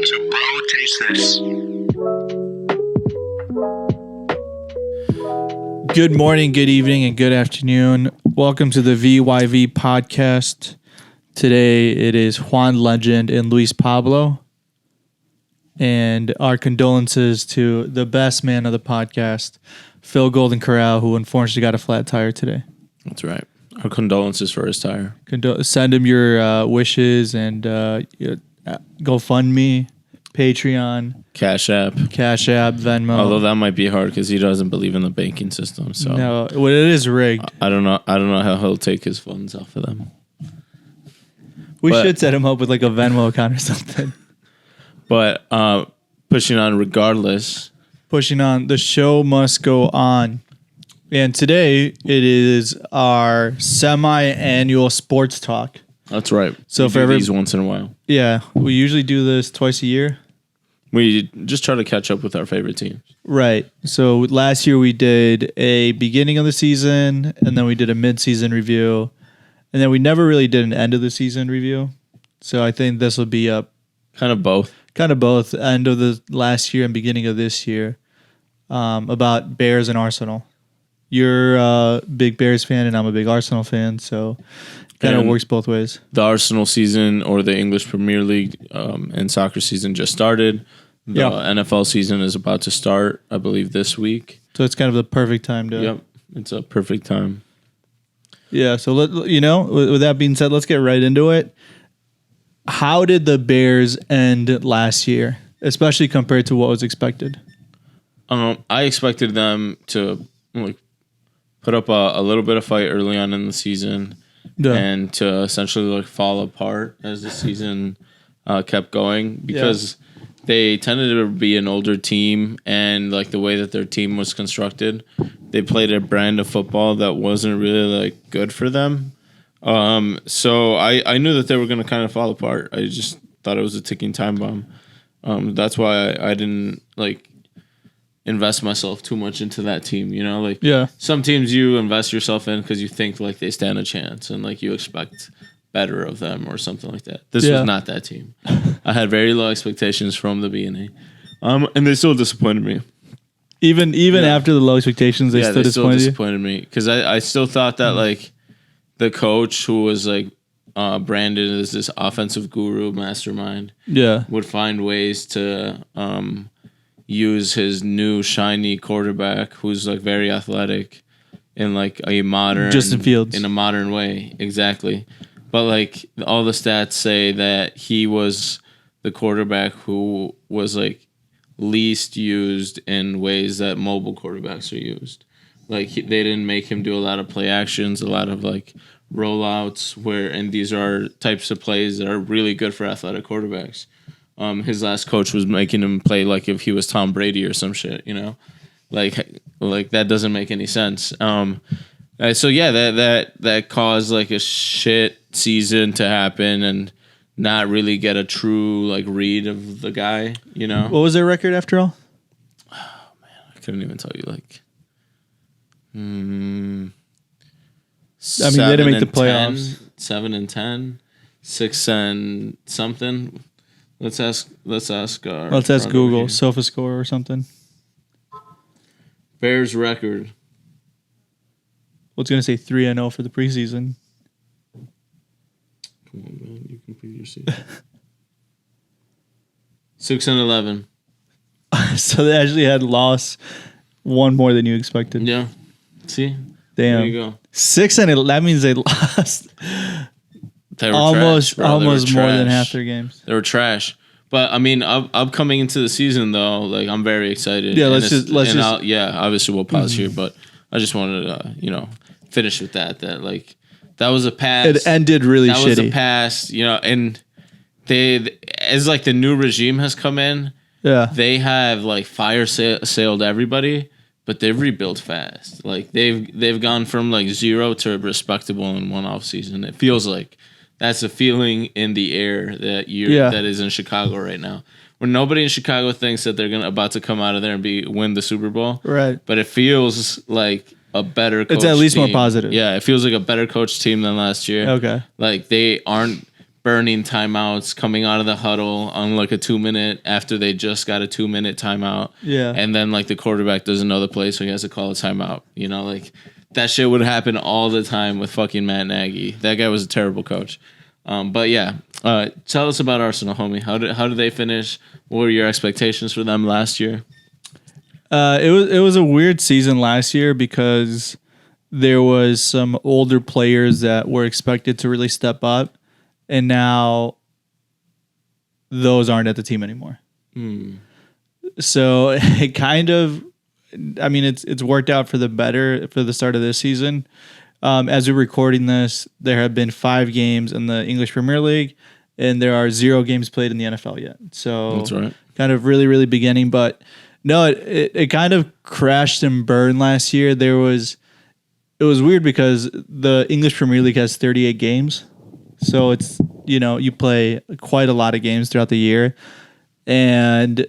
to Bro Taste This. Good morning, good evening, and good afternoon. Welcome to the VYV podcast. Today it is Juan Legend and Luis Pablo. And our condolences to the best man of the podcast, Phil Golden Corral, who unfortunately got a flat tire today. That's right. Our condolences for his tire. Send him your wishes and GoFundMe, Patreon, Cash App, Venmo. Although that might be hard because he doesn't believe in the banking system. So No, well, it is rigged. I don't know how he'll take his funds off of them. We should set him up with like a Venmo account or something. But pushing on regardless. Pushing on. The show must go on. And today it is our semi-annual sports talk. That's right. So we do these once in a while. Yeah, we usually do this twice a year. We just try to catch up with our favorite teams. Right. So last year we did a beginning of the season, and then we did a mid-season review, and then we never really did an end of the season review. So I think this will be up kind of both. End of the last year and beginning of this year, about Bears and Arsenal. You're a big Bears fan, and I'm a big Arsenal fan, so kind of works both ways. The Arsenal season, or the English Premier League and soccer season, just started. The NFL season is about to start, I believe, this week. So it's kind of the perfect time to... Yep, it's a perfect time. Yeah, so with that being said, let's get right into it. How did the Bears end last year, especially compared to what was expected? I expected them to put up a little bit of fight early on in the season and to essentially fall apart as the season kept going because they tended to be an older team, and the way that their team was constructed, they played a brand of football that wasn't really good for them. So I knew that they were going to kind of fall apart. I just thought it was a ticking time bomb. That's why I didn't invest myself too much into that team. Some teams you invest yourself in because you think they stand a chance and you expect better of them or something like that. This was not that team. I had very low expectations from the beginning, and they still disappointed me. Even after the low expectations, they still disappointed me because I still thought that the coach, who was branded as this offensive guru mastermind, would find ways to use his new shiny quarterback, who's very athletic, in a modern Justin Fields, in a modern way, exactly. But all the stats say that he was the quarterback who was least used in ways that mobile quarterbacks are used. They didn't make him do a lot of play actions, a lot of rollouts, and these are types of plays that are really good for athletic quarterbacks. His last coach was making him play if he was Tom Brady or some shit, that doesn't make any sense. So that caused a shit season to happen and not really get a true read of the guy, What was their record after all? Oh man, I couldn't even tell you. They didn't make the playoffs. 7-10, 6 and something. Let's ask Google SofaScore or something. Bears record. Well, it's gonna say 3-0 for the preseason. Come on, man, you can put your seat. 6-11. So they actually had lost one more than you expected. Yeah. See? Damn. There you go. 6-11. That means they lost. They were almost trash, more than half their games. They were trash. But upcoming into the season though, I'm very excited. Yeah, obviously we'll pause here, but I just wanted to finish with that that was a pass. It ended really shitty. That was a pass, and they as the new regime has come in, they have fire sailed everybody, but they've rebuilt fast. They've gone from 0 to respectable in one off season. It feels that's a feeling in the air that is in Chicago right now, where nobody in Chicago thinks that they're about to come out of there and win the Super Bowl. Right. But it feels like a better coach It's at least team. more positive. Yeah, it feels like a better coach team than last year. Okay. They aren't burning timeouts, coming out of the huddle on like a 2-minute after they just got a 2-minute timeout. Yeah. And then like the quarterback doesn't know the play, so he has to call a timeout. Like that shit would happen all the time with fucking Matt Nagy. That guy was a terrible coach. But yeah, tell us about Arsenal, homie. How did they finish? What were your expectations for them last year? It was a weird season last year because there was some older players that were expected to really step up, and now those aren't at the team anymore. So it kind of, I mean, it's worked out for the better for the start of this season. As we're recording this, there have been 5 games in the English Premier League, and there are 0 games played in the NFL yet. So that's right. Kind of really, really beginning. But no, it kind of crashed and burned last year. It was weird because the English Premier League has 38 games. So it's, you play quite a lot of games throughout the year. And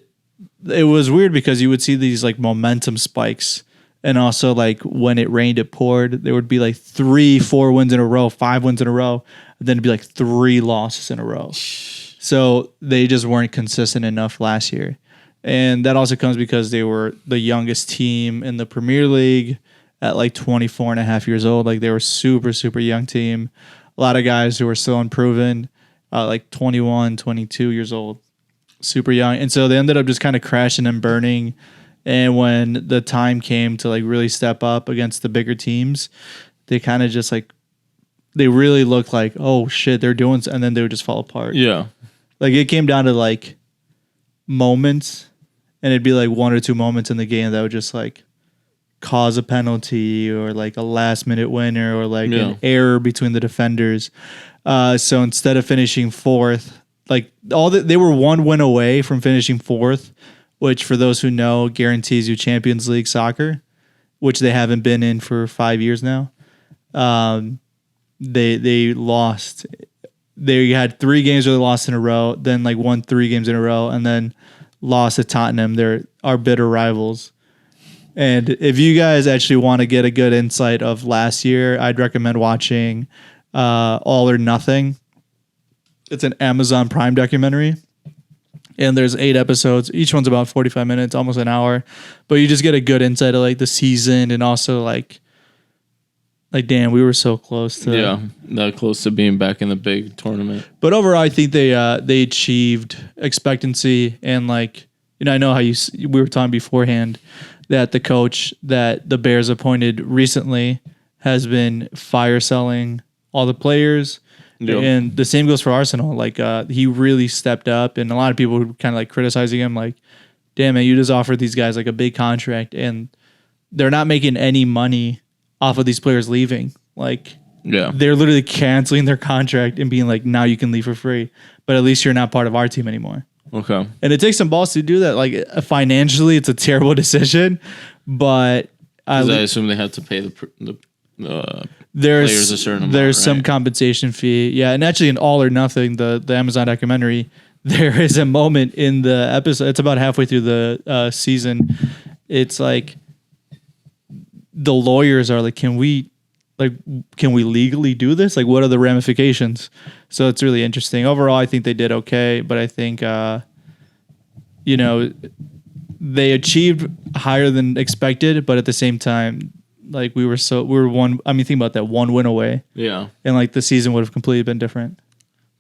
it was weird because you would see these like momentum spikes. And also, like, when it rained, it poured. There would be like 3-4 wins in a row, 5 wins in a row, and then it'd be like 3 losses in a row. So they just weren't consistent enough last year. And that also comes because they were the youngest team in the Premier League at like 24 and a half years old. Like, they were super, super young team. A lot of guys who were still unproven, like 21, 22 years old, super young. And so they ended up just kind of crashing and burning. And when the time came to like really step up against the bigger teams, they kind of just like, they really looked like, oh shit, they're doing, and then they would just fall apart. Yeah. Like it came down to like moments, and it'd be like 1 or 2 moments in the game that would just like cause a penalty or like a last minute winner or like an error between the defenders. So instead of finishing 4th, like they were 1 win away from finishing 4th, which for those who know guarantees you Champions League soccer, which they haven't been in for 5 years now. They lost. They had 3 games where they lost in a row, then like won 3 games in a row, and then lost to Tottenham. They're our bitter rivals. And if you guys actually want to get a good insight of last year, I'd recommend watching All or Nothing. It's an Amazon Prime documentary. And there's 8 episodes. Each one's about 45 minutes, almost an hour. But you just get a good insight of like the season and also like damn, we were so close to that close to being back in the big tournament. But overall, I think they achieved expectancy, and like, I know how we were talking beforehand that the coach that the Bears appointed recently has been fire selling all the players. Yep. And the same goes for Arsenal. Like he really stepped up, and a lot of people were kind of like criticizing him, like, "Damn man, you just offered these guys like a big contract, and they're not making any money off of these players leaving. Like, they're literally canceling their contract and being like, now you can leave for free, but at least you're not part of our team anymore." Okay. And it takes some balls to do that. Like financially, it's a terrible decision, but I assume they have to pay the players a certain amount. There's some compensation fee. Yeah. And actually in All or Nothing, the Amazon documentary, there is a moment in the episode, it's about halfway through the season. It's like the lawyers are like, can we legally do this? Like, what are the ramifications? So it's really interesting. Overall, I think they did okay, but I think, they achieved higher than expected, but at the same time, like think about that, 1 win away. Yeah. And like the season would have completely been different.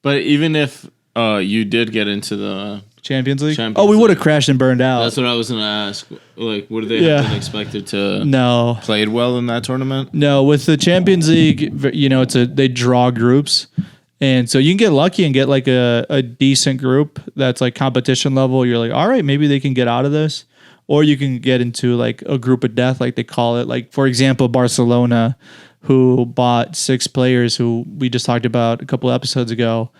But even if you did get into the Champions League? We would have crashed and burned out. That's what I was going to ask. Like, would they have been expected to played well in that tournament? No, with the Champions League, they draw groups. And so you can get lucky and get like a decent group that's like competition level. You're like, all right, maybe they can get out of this. Or you can get into like a group of death, like they call it. Like, for example, Barcelona, who bought 6 players who we just talked about a couple of episodes ago,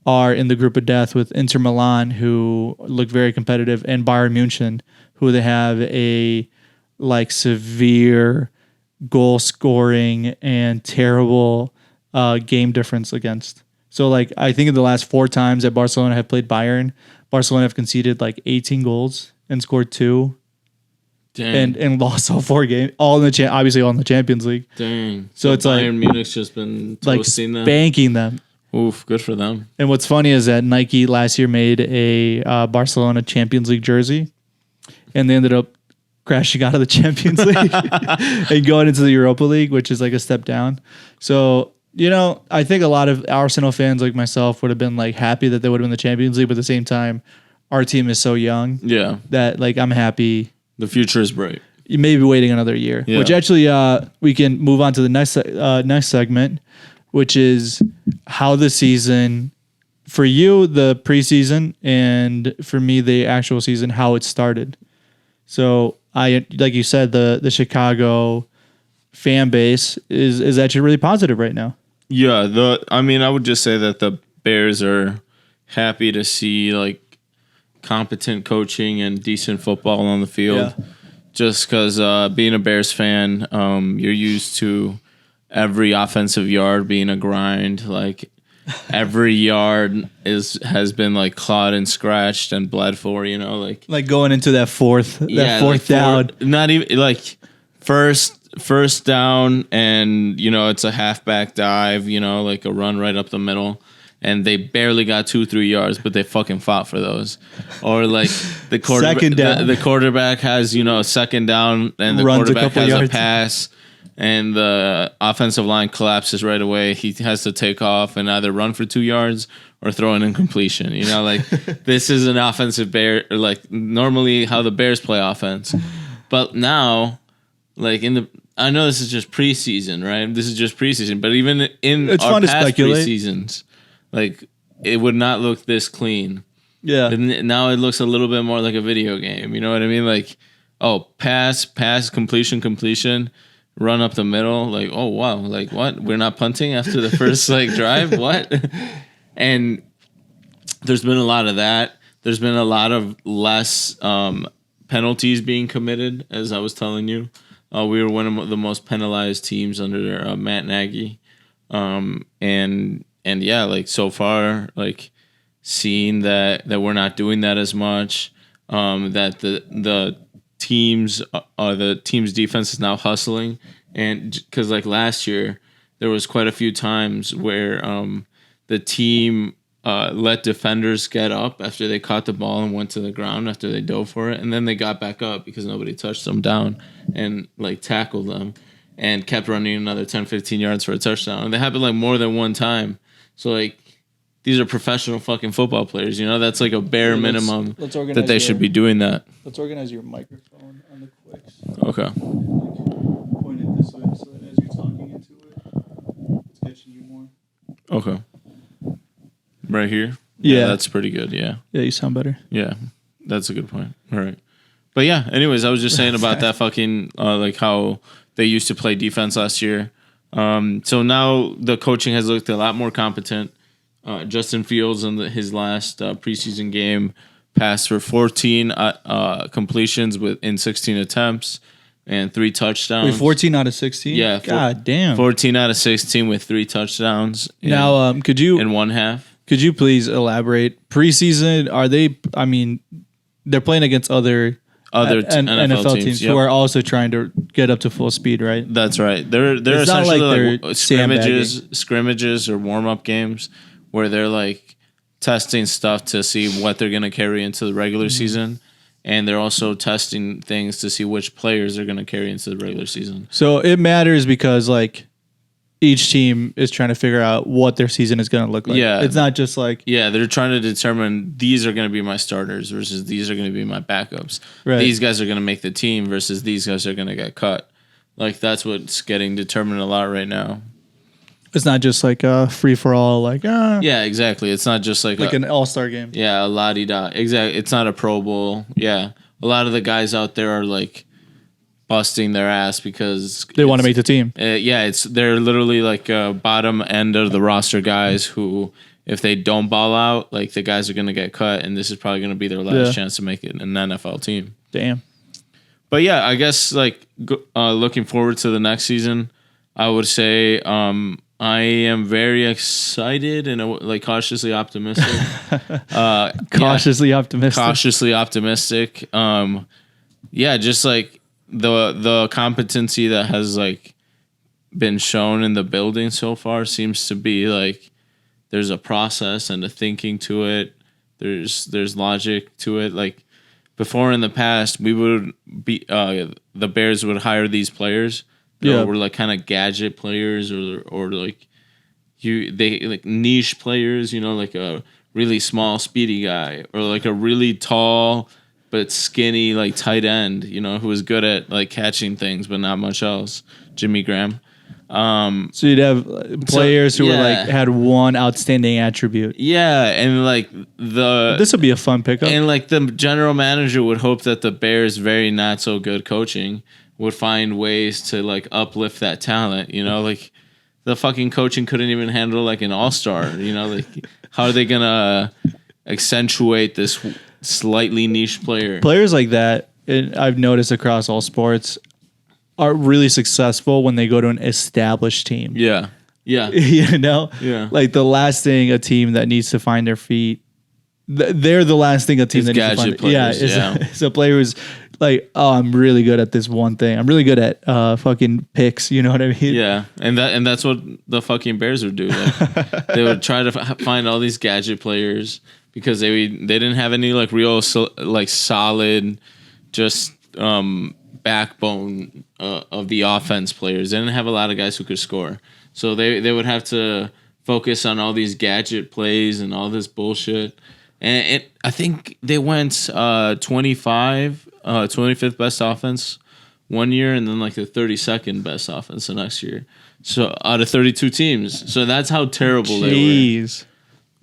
are in the group of death with Inter Milan, who look very competitive, and Bayern Munich, who they have a like severe goal scoring and terrible game difference against. So like, I think in the last 4 times that Barcelona have played Bayern, Barcelona have conceded like 18 goals and scored 2. Dang. And lost all 4 games, obviously all in the Champions League. Dang. So it's Bayern like Munich's just been toasting like spanking them. Oof, good for them. And what's funny is that Nike last year made a Barcelona Champions League jersey, and they ended up crashing out of the Champions League and going into the Europa League, which is like a step down. So, I think a lot of Arsenal fans like myself would have been like happy that they would have been in the Champions League, but at the same time, our team is so young that like I'm happy. The future is bright. You may be waiting another year, which actually we can move on to the next segment, which is how the season, for you, the preseason, and for me, the actual season, how it started. So like you said, the Chicago fan base is actually really positive right now. Yeah, I would just say that the Bears are happy to see like competent coaching and decent football on the field. Yeah. Just because being a Bears fan, you're used to every offensive yard being a grind. Like every yard has been like clawed and scratched and bled for. Like going into that fourth down. Not even like first down, and it's a halfback dive. Like a run right up the middle. And they barely got 2-3 yards, but they fucking fought for those. Or like the quarterback has a second down, and the quarterback has a pass, and the offensive line collapses right away. He has to take off and either run for 2 yards or throw an incompletion. Like this is an offensive Bear, or like normally how the Bears play offense, but now like I know this is just preseason, right? This is just preseason, but even in our past preseasons. Like, it would not look this clean. Yeah. And now it looks a little bit more like a video game. You know what I mean? Like, pass, completion, run up the middle. Like, oh, wow. Like, what? We're not punting after the first, drive? What? And there's been a lot of that. There's been a lot of less penalties being committed, as I was telling you. We were one of the most penalized teams under Matt Nagy. And yeah, like so far, like seeing that we're not doing that as much, that the team's defense is now hustling, and because like last year there was quite a few times where the team let defenders get up after they caught the ball and went to the ground after they dove for it, and then they got back up because nobody touched them down and like tackled them and kept running another 10-15 yards for a touchdown. And that happened like more than one time. So, like, these are professional fucking football players, That's like a bare minimum that they should be doing that. Let's organize your microphone on the clicks. Okay. Point it this way so that as you're talking into it, it's catching you more. Okay. Right here? Yeah. That's pretty good, yeah. Yeah, you sound better. Yeah, that's a good point. All right. But yeah, anyways, I was just saying about that fucking, like how they used to play defense last year. So now the coaching has looked a lot more competent. Justin Fields in his last preseason game passed for 14 completions in 16 attempts and 3 touchdowns. Wait, 14 out of 16? Yeah. God damn. 14 out of 16 with 3 touchdowns. Now, could you... In one half. Could you please elaborate? Preseason, are they... I mean, they're playing against other NFL teams who are also trying to get up to full speed, right? That's right. They're essentially like scrimmages or warm-up games where they're like testing stuff to see what they're going to carry into the regular season, and they're also testing things to see which players they're going to carry into the regular season. So it matters because like each team is trying to figure out what their season is going to look like. Yeah. It's not just like... Yeah, they're trying to determine these are going to be my starters versus these are going to be my backups. Right. These guys are going to make the team versus these guys are going to get cut. Like, that's what's getting determined a lot right now. It's not just like a free-for-all, like... Yeah, exactly. It's not just like an all-star game. Yeah, a la-di-da. Exactly. It's not a Pro Bowl. Yeah. A lot of the guys out there are like... busting their ass because they want to make the team. They're literally like bottom end of the roster guys who, if they don't ball out, like the guys are going to get cut, and this is probably going to be their last chance to make it an NFL team. Damn. But yeah, I guess like looking forward to the next season, I would say I am very excited and like cautiously optimistic. Cautiously optimistic. Cautiously optimistic. Yeah, just like. The competency that has like been shown in the building so far seems to be like there's a process and a thinking to it. There's logic to it. Like before in the past, we would be the Bears would hire these players that were like kind of gadget players or like they like niche players, you know, like a really small speedy guy or like a really tall but skinny like tight end, you know, who was good at like catching things but not much else. Jimmy Graham. So you'd have players who were like had one outstanding attribute. Yeah, and like this would be a fun pickup. And like the general manager would hope that the Bears' very not so good coaching would find ways to like uplift that talent. You know, like the fucking coaching couldn't even handle like an all-star. You know, like how are they gonna accentuate this slightly niche player? Players like that, I've noticed across all sports, are really successful when they go to an established team. Yeah. You know? Yeah. Like the last thing a team that needs to find their feet, they're the last thing a team that needs to find players, it's a player who's like, oh, I'm really good at this one thing. I'm really good at fucking picks. You know what I mean? Yeah, and that's what the fucking Bears would do. Like, they would try to find all these gadget players because they didn't have any like real like solid just backbone of the offense players. They didn't have a lot of guys who could score, so they would have to focus on all these gadget plays and all this bullshit. And I think they went 25th best offense one year, and then like the 32nd best offense the next year. So out of 32 teams, so that's how terrible they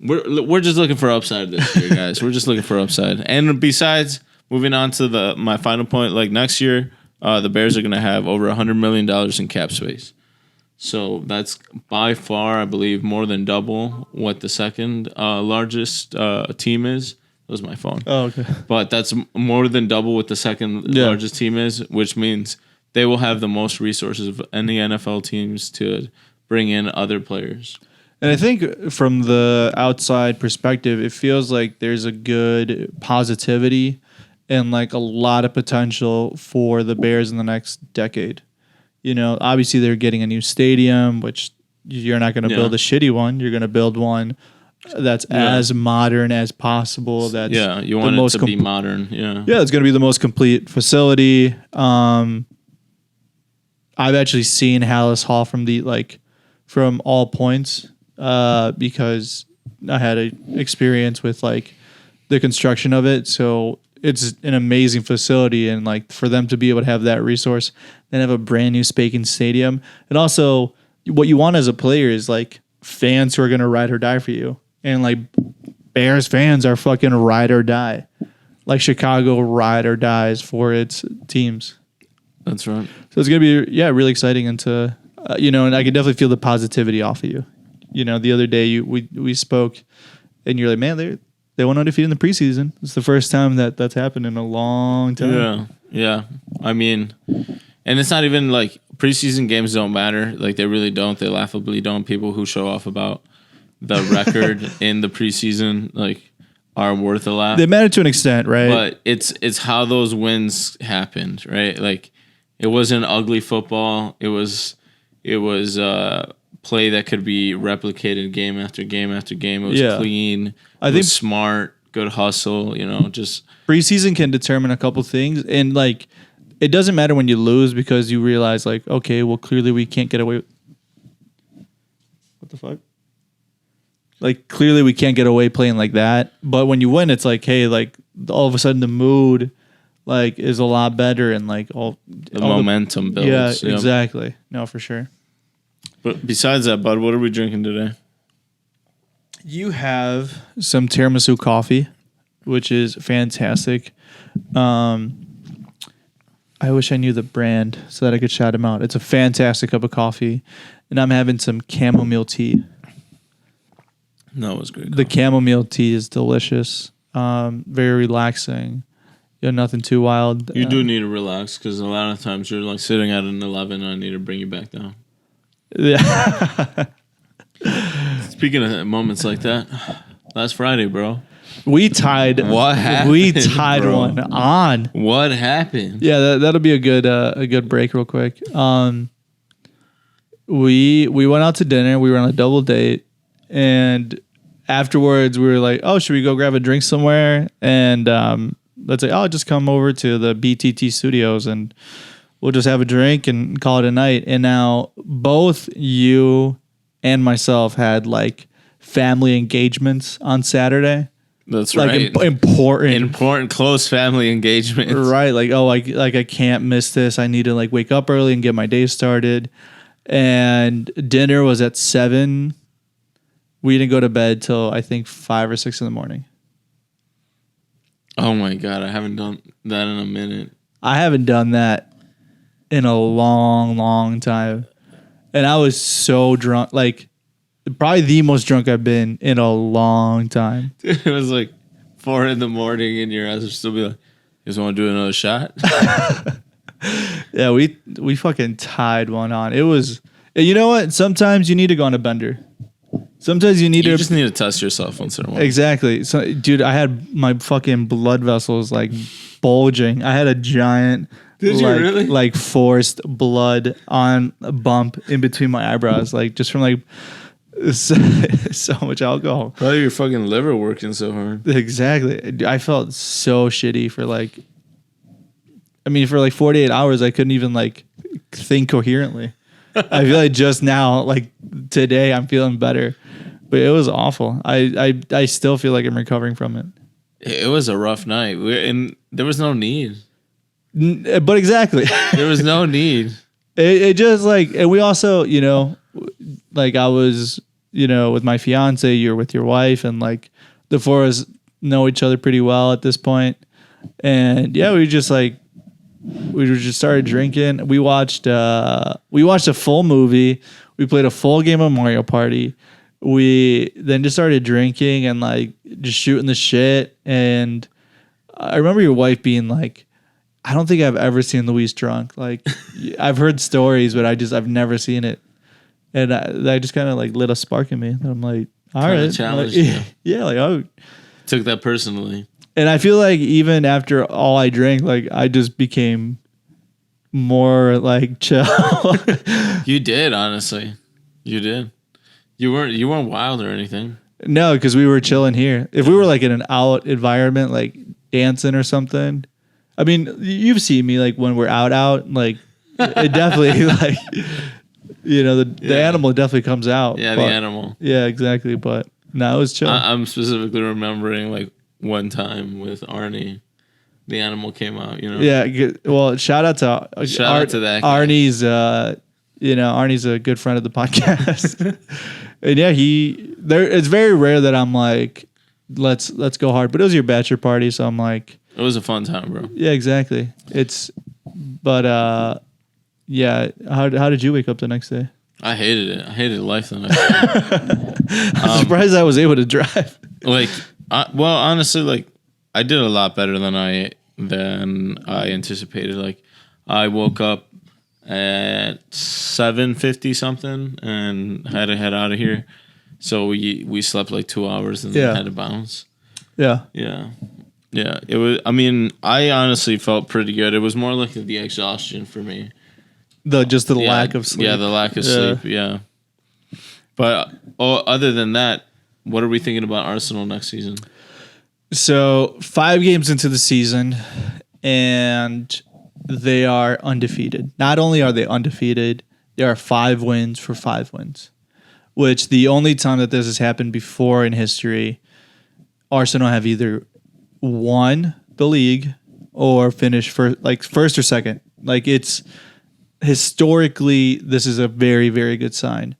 were. We're just looking for upside this year, guys. We're just looking for upside. And besides, moving on to my final point, like next year, the Bears are going to have over $100 million in cap space. So that's by far, I believe, more than double what the second largest team is. That was my phone. Oh, okay. But that's more than double what the second largest team is, which means they will have the most resources of any NFL teams to bring in other players. And I think from the outside perspective, it feels like there's a good positivity and like a lot of potential for the Bears in the next decade. You know, obviously they're getting a new stadium, which you're not going to build a shitty one. You're going to build one that's as modern as possible. That's you want it to be modern. Yeah, it's going to be the most complete facility. I've actually seen Hallis Hall from all points because I had an experience with like the construction of it. So it's an amazing facility, and like for them to be able to have that resource, then have a brand new Spakin stadium, and also what you want as a player is like fans who are going to ride or die for you, and like Bears fans are fucking ride or die, like Chicago ride or dies for its teams. That's right. So it's gonna be really exciting, and to and I can definitely feel the positivity off of you. You know, the other day we spoke, and you're like, man, they went undefeated in the preseason. It's the first time that's happened in a long time. Yeah. I mean, and it's not even like preseason games don't matter. Like they really don't. They laughably don't. People who show off about the record in the preseason like are worth a laugh. They matter to an extent, right? But it's how those wins happened, right? Like it wasn't ugly football. It was play that could be replicated game after game after game. It was clean. I think smart, good hustle. You know, just preseason can determine a couple things, and like it doesn't matter when you lose because you realize like, okay, well clearly we can't get away. What the fuck? Like clearly we can't get away playing like that. But when you win, it's like, hey, like all of a sudden the mood like is a lot better, and like all the momentum builds. Yeah, exactly. No, for sure. But besides that, bud, what are we drinking today? You have some tiramisu coffee, which is fantastic. I wish I knew the brand so that I could shout them out. It's a fantastic cup of coffee. And I'm having some chamomile tea. No, it was good. The chamomile tea is delicious. Very relaxing. Nothing too wild. You do need to relax because a lot of times you're like sitting at an 11 and I need to bring you back down. Yeah. Speaking of moments like that, last Friday, bro. We tied. What happened? We tied one on. What happened? Yeah, that'll be a good break real quick. We went out to dinner. We were on a double date, And afterwards, we were like, "Oh, should we go grab a drink somewhere?" And let's say, "Oh, just come over to the BTT Studios and we'll just have a drink and call it a night." And now both you and myself had like family engagements on Saturday. That's like right. Important, close family engagements. Right. Like, oh, like I can't miss this. I need to like wake up early and get my day started. And dinner was at 7. We didn't go to bed till I think 5 or 6 in the morning. Oh my God, I haven't done that in a minute. I haven't done that in a long, long time. And I was so drunk, like probably the most drunk I've been in a long time. It was like 4 in the morning and your ass would still be like, "You guys want to do another shot?" Yeah, we fucking tied one on. It was, you know what? Sometimes you need to go on a bender. Sometimes you just need to test yourself once in a while. Exactly. So, dude, I had my fucking blood vessels like bulging. I had a giant, Did you really? like forced blood on a bump in between my eyebrows, like just from like so much alcohol. Probably your fucking liver working so hard. Exactly. I felt so shitty for like, I mean, for like 48 hours, I couldn't even like think coherently. I feel like just now, like today, I'm feeling better, but it was awful. I still feel like I'm recovering from it. It was a rough night, and there was no need. But exactly, there was no need. It just like, and we also, you know, like I was, you know, with my fiance, you're with your wife, and like the four of us know each other pretty well at this point, and yeah, we just started drinking. We watched a full movie. We played a full game of Mario Party. We then just started drinking and like just shooting the shit. And I remember your wife being like, "I don't think I've ever seen Luis drunk. Like I've heard stories, but I've never seen it." And that just kind of like lit a spark in me. And I'm like, all right, challenge like, yeah, like oh, took that personally. And I feel like even after all I drank, like I just became more like chill. You did, honestly. You did. You weren't wild or anything. No, because we were chilling here. If we were like in an out environment, like dancing or something, I mean, you've seen me like when we're out, like it definitely like, you know, the animal definitely comes out. Yeah, but, the animal. Yeah, exactly. But no, it was chill. I'm specifically remembering like one time with Arnie, the animal came out, you know? Yeah. Well, shout out to that guy. Arnie's, you know, Arnie's a good friend of the podcast. And yeah, it's very rare that I'm like, let's go hard. But it was your bachelor party, so I'm like, it was a fun time, bro. Yeah, exactly. Yeah. How did you wake up the next day? I hated it. I hated life the next day. I'm surprised I was able to drive. Like, well, honestly, like I did a lot better than I anticipated. Like, I woke up at 7:50 something and had to head out of here. So we slept like 2 hours and then had to bounce. Yeah. Yeah. Yeah. It was, I mean, I honestly felt pretty good. It was more like the exhaustion for me. The lack of sleep. Yeah, the lack of sleep. Yeah. But other than that, what are we thinking about Arsenal next season? So 5 games into the season, and they are undefeated. Not only are they undefeated, there are 5 wins for 5 wins, which the only time that this has happened before in history, Arsenal have either won the league or finished first or second. Like it's historically, this is a very, very good sign.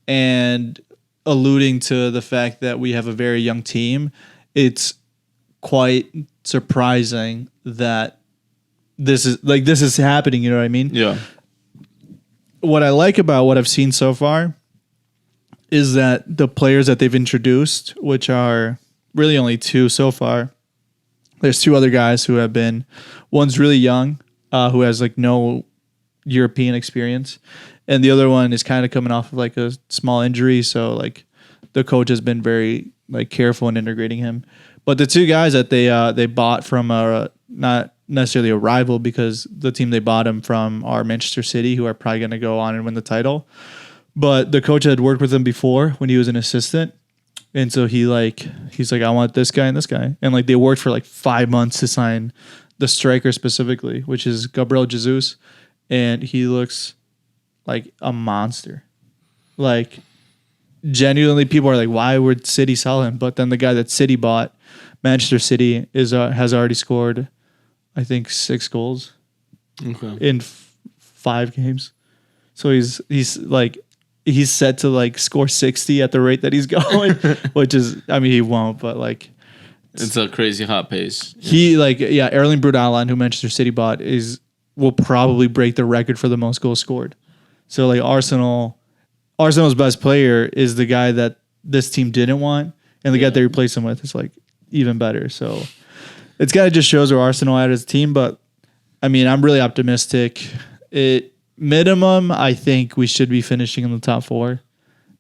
And alluding to the fact that we have a very young team, it's quite surprising that this is happening. You know what I mean? Yeah. What I like about what I've seen so far is that the players that they've introduced, which are really only 2 so far, there's 2 other guys who have been, one's really young, who has like no European experience, and the other one is kind of coming off of like a small injury, so like the coach has been very like careful in integrating him. But the 2 guys that they bought from not necessarily a rival, because the team they bought him from are Manchester City, who are probably going to go on and win the title. But the coach had worked with him before when he was an assistant. And so he's like, I want this guy and this guy. And like they worked for like 5 months to sign the striker specifically, which is Gabriel Jesus. And he looks like a monster. Like genuinely people are like, why would City sell him? But then the guy that City bought, Manchester City, has already scored, I think, 6 goals in 5 games. So he's set to like score 60 at the rate that he's going, which is, I mean, he won't, but like it's a crazy hot pace. Erling Braut Haaland, who Manchester City bought, will probably break the record for the most goals scored. So like Arsenal's best player is the guy that this team didn't want, and the guy they replaced him with is like even better. So it's kind of just shows where Arsenal at as a team. But I mean, I'm really optimistic. Minimum, I think we should be finishing in the top 4,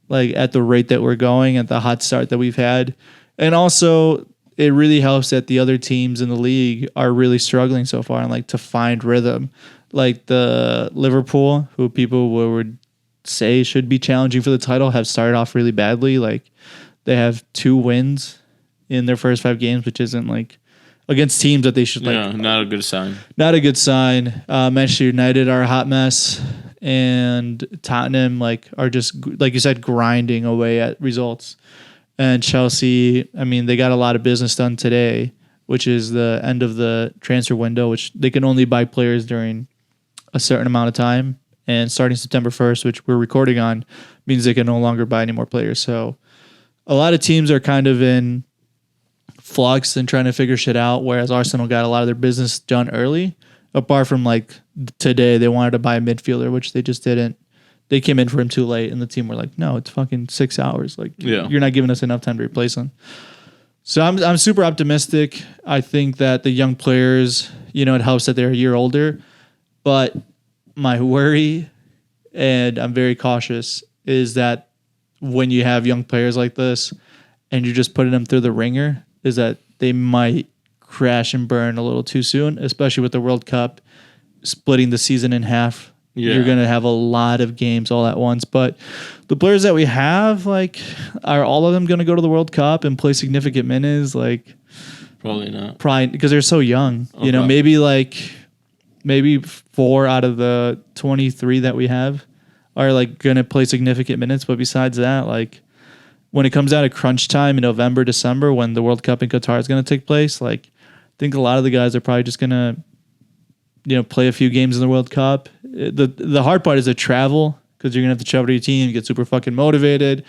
like at the rate that we're going, at the hot start that we've had. And also, it really helps that the other teams in the league are really struggling so far and like to find rhythm. Like the Liverpool, who people would say should be challenging for the title, have started off really badly. Like they have 2 wins in their first 5 games, which isn't like against teams that they should like. Yeah, not a good sign. Not a good sign. Manchester United are a hot mess, and Tottenham are just, like you said, grinding away at results. And Chelsea, I mean, they got a lot of business done today, which is the end of the transfer window, which they can only buy players during a certain amount of time. And starting September 1st, which we're recording on, means they can no longer buy any more players. So a lot of teams are kind of in flux and trying to figure shit out, whereas Arsenal got a lot of their business done early. Apart from like today, they wanted to buy a midfielder, which they just didn't. They came in for him too late, and the team were like, no, it's fucking 6 hours. Like, you're not giving us enough time to replace him. So I'm super optimistic. I think that the young players, it helps that they're a year older. But my worry, and I'm very cautious, is that when you have young players like this and you're just putting them through the ringer, is that they might crash and burn a little too soon, especially with the World Cup splitting the season in half. Yeah. You're going to have a lot of games all at once. But the players that we have, are all of them going to go to the World Cup and play significant minutes? Probably not. Probably because they're so young. Okay. Maybe 4 out of the 23 that we have are going to play significant minutes. But besides that, when it comes down to crunch time in November, December, when the World Cup in Qatar is going to take place, I think a lot of the guys are probably just going to, play a few games in the World Cup. The hard part is the travel, because you're going to have to travel to your team, get super fucking motivated.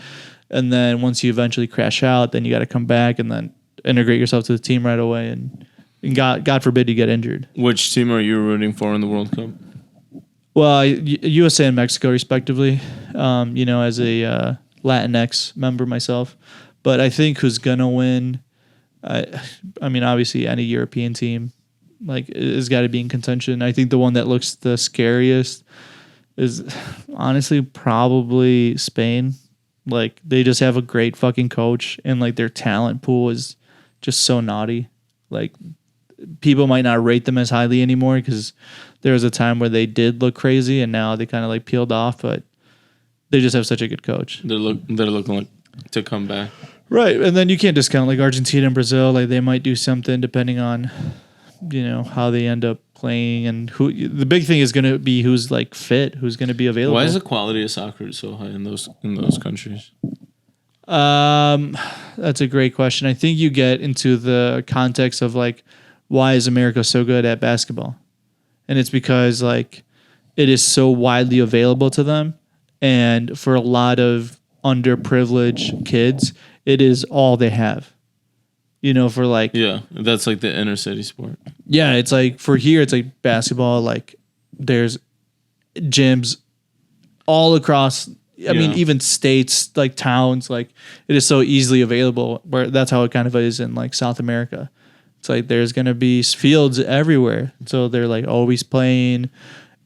And then once you eventually crash out, then you got to come back and then integrate yourself to the team right away. And God forbid you get injured. Which team are you rooting for in the World Cup? Well, USA and Mexico, respectively, as a Latinx member myself. But I think who's going to win, I mean, obviously any European team has got to be in contention. I think the one that looks the scariest is honestly probably Spain. They just have a great fucking coach, and their talent pool is just so naughty. People might not rate them as highly anymore because there was a time where they did look crazy, and now they kind of peeled off, but they just have such a good coach. They're looking to come back. Right. And then you can't discount Argentina and Brazil. They might do something depending on, how they end up playing, and who. The big thing is going to be who's fit, who's going to be available. Why is the quality of soccer so high in those countries? That's a great question. I think you get into the context of why is America so good at basketball? And it's because it is so widely available to them. And for a lot of underprivileged kids, it is all they have. For yeah, that's the inner city sport. Yeah, it's for here, it's basketball. There's gyms all across. I mean, even states, towns. It is so easily available. Where that's how it kind of is in South America. It's there's gonna be fields everywhere, so they're always playing.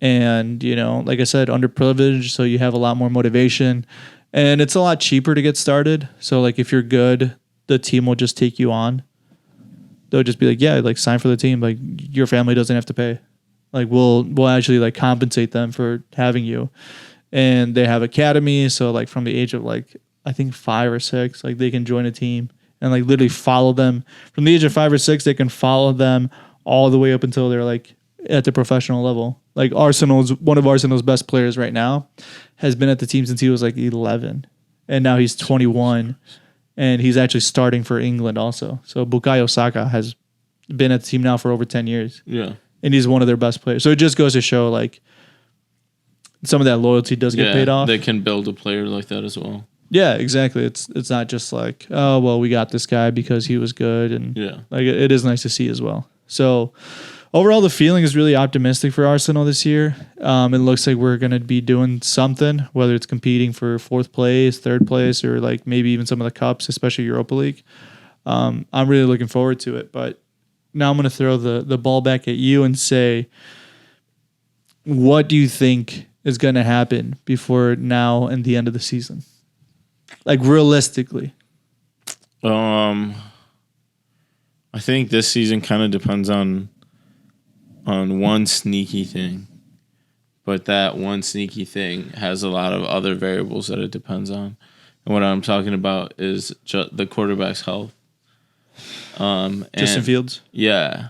And, like I said, underprivileged, so you have a lot more motivation. And it's a lot cheaper to get started. So, if you're good, the team will just take you on. They'll just be sign for the team. Your family doesn't have to pay. We'll actually, compensate them for having you. and they have academies. So like from the age of like I think 5 or 6, like they can join a team and like literally follow them from the age of 5 or 6. They can follow them all the way up until they're like at the professional level. Like one of Arsenal's best players right now has been at the team since he was like 11, and now he's 21, and he's actually starting for England also. So Bukayo Saka has been at the team now for over 10 years. Yeah. And he's one of their best players. So it just goes to show like some of that loyalty does get paid off. They can build a player like that as well. Yeah, exactly. It's not just like, oh, well, we got this guy because he was good. And like it is nice to see as well. So overall, the feeling is really optimistic for Arsenal this year. It looks like we're going to be doing something, whether it's competing for 4th place, 3rd place, or like maybe even some of the cups, especially Europa League. I'm really looking forward to it. But now I'm going to throw the ball back at you and say, what do you think is going to happen before now and the end of the season? Like realistically. I think this season kind of depends on one sneaky thing, but that one sneaky thing has a lot of other variables that it depends on. And what I'm talking about is the quarterback's health. Justin Fields. Yeah.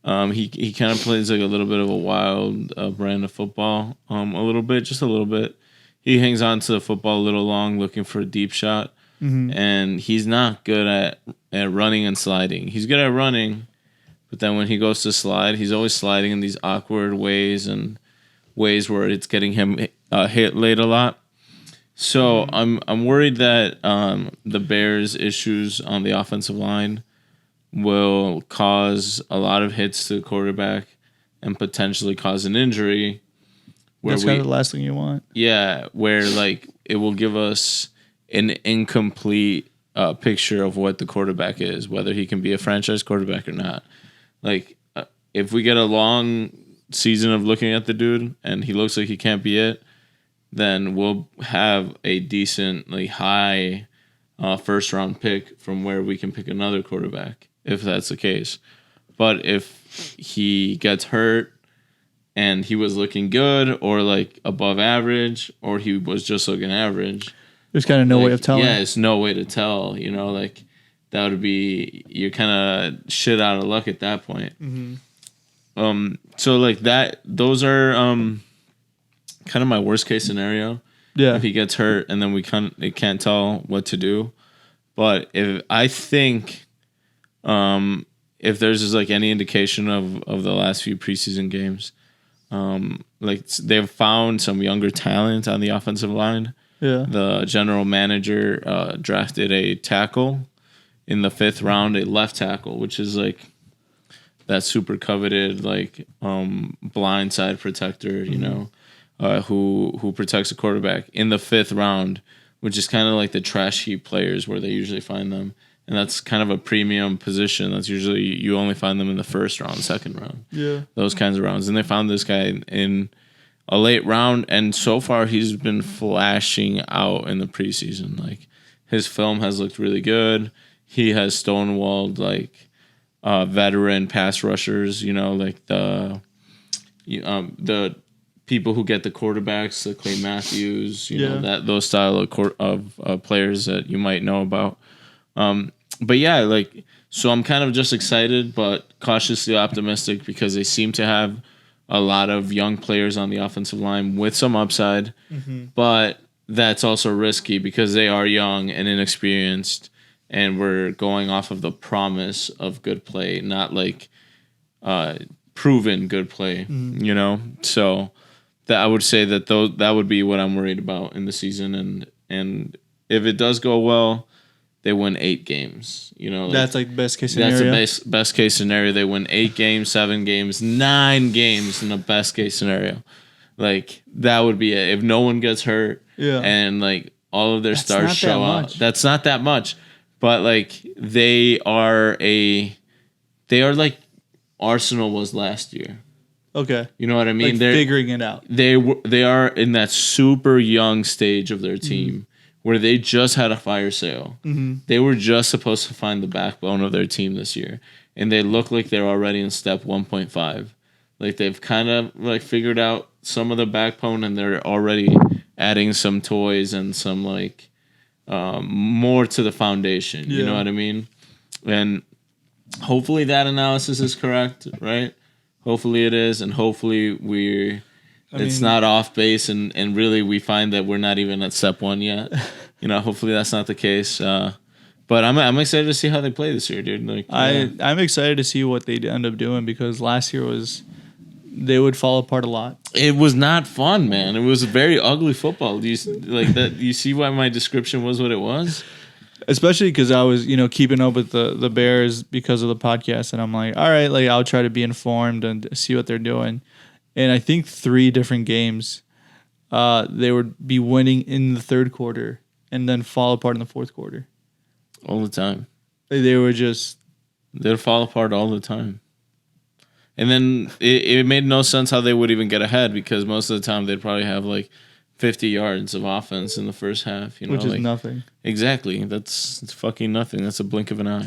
He kind of plays like a little bit of a wild brand of football. Just a little bit. He hangs on to the football a little long, looking for a deep shot, and he's not good at running and sliding. He's good at running, but then when he goes to slide, he's always sliding in these awkward ways and ways where it's getting him hit late a lot. So I'm worried that the Bears' issues on the offensive line will cause a lot of hits to the quarterback and potentially cause an injury. That's kind of the last thing you want. Yeah, where like it will give us an incomplete picture of what the quarterback is, whether he can be a franchise quarterback or not. Like if we get a long season of looking at the dude and he looks like he can't be it, then we'll have a decently high first round pick from where we can pick another quarterback if that's the case. But if he gets hurt and he was looking good or like above average or he was just looking average, there's kind of no way of telling. Yeah, it's no way to tell, like that would be, you're kind of shit out of luck at that point. So like that, those are kind of my worst case scenario. Yeah. If he gets hurt and then we can't tell what to do. But if there's just like any indication of the last few preseason games, like they've found some younger talent on the offensive line. Yeah. The general manager drafted a tackle in the 5th round, a left tackle, which is like that super coveted like blindside protector, who protects a quarterback in the 5th round, which is kind of like the trash heap players where they usually find them. And that's kind of a premium position. That's usually, you only find them in the 1st round, 2nd round. Yeah. Those kinds of rounds. And they found this guy in a late round, and so far he's been flashing out in the preseason. Like his film has looked really good. He has stonewalled like veteran pass rushers, like the people who get the quarterbacks, the Clay Matthews, those style of players that you might know about. But yeah, like, so I'm kind of just excited, but cautiously optimistic because they seem to have a lot of young players on the offensive line with some upside, but that's also risky because they are young and inexperienced, and we're going off of the promise of good play, not like proven good play, So that I would say that would be what I'm worried about in the season, and if it does go well, they win 8 games. That's like best case scenario. That's the best case scenario. They win 8 games, 7 games, 9 games in the best case scenario. Like that would be it. If no one gets hurt, and like all of their stars show out, that's not that much. But like they are like Arsenal was last year. Okay. You know what I mean? Like they're figuring it out. They are in that super young stage of their team where they just had a fire sale. They were just supposed to find the backbone of their team this year, and they look like they're already in step 1.5. Like they've kind of like figured out some of the backbone, and they're already adding some toys and some like more to the foundation. You know what I mean? And hopefully that analysis is correct, right? Hopefully it is, and hopefully it's not off base, and really we find that we're not even at step one yet. Hopefully that's not the case. But I'm excited to see how they play this year, dude. Like I'm excited to see what they end up doing, because last year they would fall apart a lot. It was not fun, man. It was very ugly football. You see why my description was what it was? Especially because I was, keeping up with the Bears because of the podcast, and I'm like, all right, like I'll try to be informed and see what they're doing. And I think 3 different games, they would be winning in the third quarter and then fall apart in the fourth quarter. All the time. They'd fall apart all the time. And then it made no sense how they would even get ahead, because most of the time they'd probably have like 50 yards of offense in the first half, which is nothing. Exactly. It's fucking nothing. That's a blink of an eye.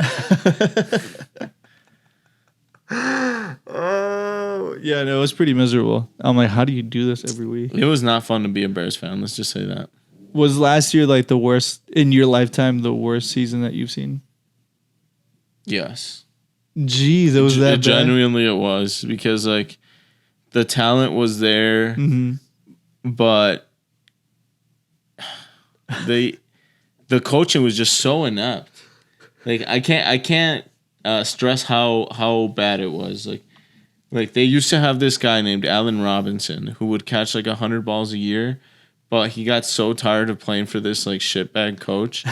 Oh, yeah, no, it was pretty miserable. I'm like, how do you do this every week? It was not fun to be a Bears fan. Let's just say that. Was last year like the worst in your lifetime, the worst season that you've seen? Yes. Jeez, it was that bad? Genuinely it was, because like the talent was there, but the coaching was just so inept. Like I can't stress how bad it was. Like they used to have this guy named Allen Robinson who would catch like 100 balls a year, but he got so tired of playing for this like shitbag coach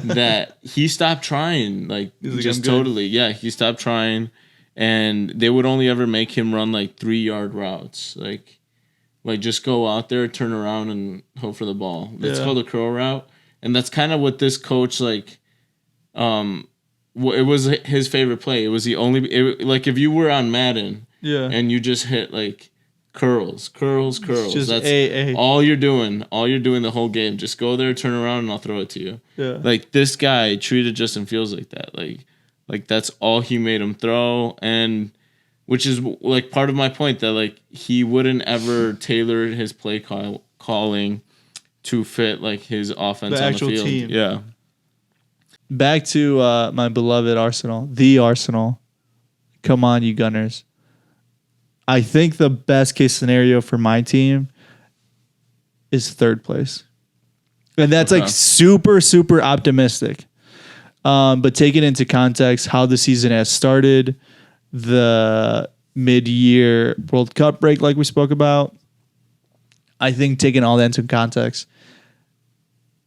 that he stopped trying. Like just totally, yeah, he stopped trying, and they would only ever make him run like 3-yard routes, like just go out there, turn around, and hope for the ball. That's called a curl route, and that's kind of what this coach like. It was his favorite play. It was the only like if you were on Madden, and you just hit like curls. Just that's all you're doing. All you're doing the whole game. Just go there, turn around, and I'll throw it to you. Yeah. Like this guy treated Justin Fields like that. Like that's all he made him throw, and which is like part of my point that like he wouldn't ever tailor his play calling to fit like his offense on the field. Team. Yeah. Back to my beloved Arsenal, the Arsenal. Come on, you Gunners. I think the best case scenario for my team is third place. And that's like super, super optimistic. But taking into context how the season has started, the mid-year World Cup break like we spoke about, I think taking all that into context,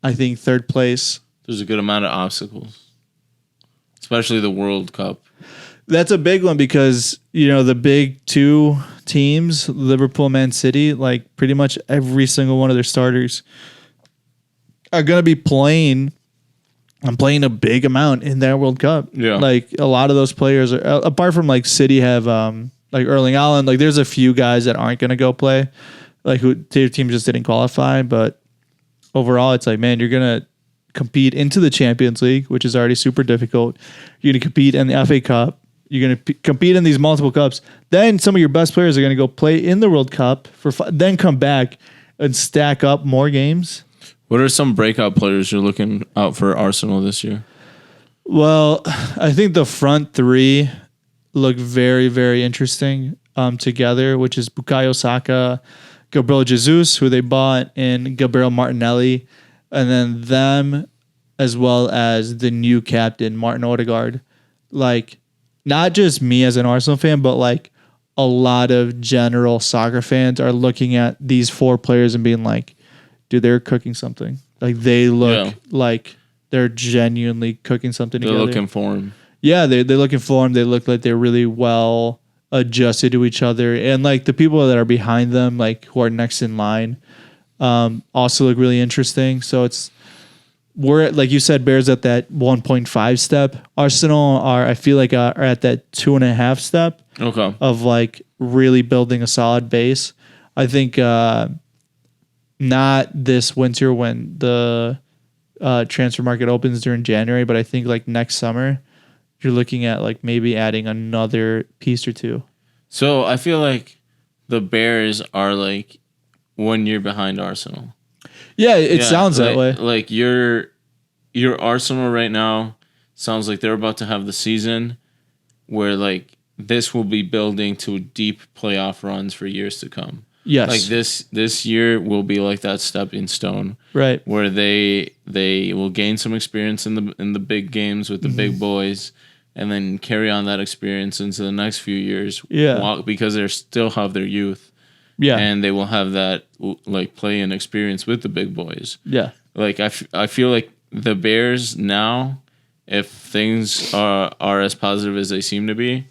I think third place. There's a good amount of obstacles, especially the World Cup. That's a big one because, the big 2 teams, Liverpool, Man City, like pretty much every single one of their starters are going to be playing a big amount in that World Cup. Yeah. Like a lot of those players are, apart from like City have like Erling Haaland, like there's a few guys that aren't going to go play, like who their team just didn't qualify. But overall, it's like, man, you're going to compete into the Champions League, which is already super difficult. You're going to compete in the FA Cup. You're going to compete in these multiple cups. Then some of your best players are going to go play in the World Cup then come back and stack up more games. What are some breakout players you're looking out for Arsenal this year? Well, I think the front 3 look very, very interesting together, which is Bukayo Saka, Gabriel Jesus, who they bought, and Gabriel Martinelli. And then them, as well as the new captain, Martin Odegaard. Like, not just me as an Arsenal fan, but like a lot of general soccer fans are looking at these 4 players and being like, dude, they're cooking something. Like, they look like they're genuinely cooking something together. They're looking for him. Yeah, they're looking for him. They look like they're really well adjusted to each other. And like the people that are behind them, like who are next in line, also look really interesting. So we're like you said, Bears at that 1.5 step. Arsenal I feel like are at that 2.5 step. Okay. Of like really building a solid base. I think not this winter when the transfer market opens during January, but I think like next summer you're looking at like maybe adding another piece or 2. So I feel like the Bears are like 1 year behind Arsenal. Yeah, it sounds that way. Like your Arsenal right now sounds like they're about to have the season where like this will be building to deep playoff runs for years to come. Yes. Like this year will be like that stepping stone. Right. Where they will gain some experience in the big games with the big boys and then carry on that experience into the next few years. Yeah. Because they still have their youth. Yeah. And they will have that like play and experience with the big boys. Yeah. Like I feel like the Bears now, if things are as positive as they seem to be,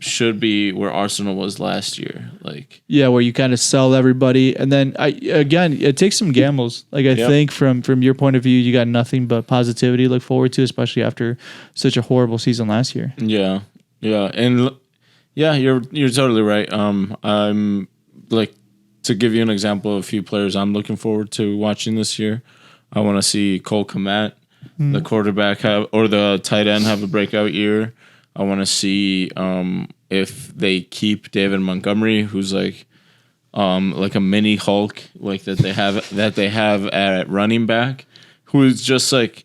should be where Arsenal was last year. Like where you kind of sell everybody, and then it takes some gambles. Like I think from your point of view, you got nothing but positivity to look forward to, especially after such a horrible season last year. Yeah, and you're totally right. I'm like, to give you an example of a few players I'm looking forward to watching this year. I want to see Cole Kmet, the quarterback, or the tight end have a breakout year. I want to see if they keep David Montgomery, who's like a mini Hulk, like that they have at running back, who is just like,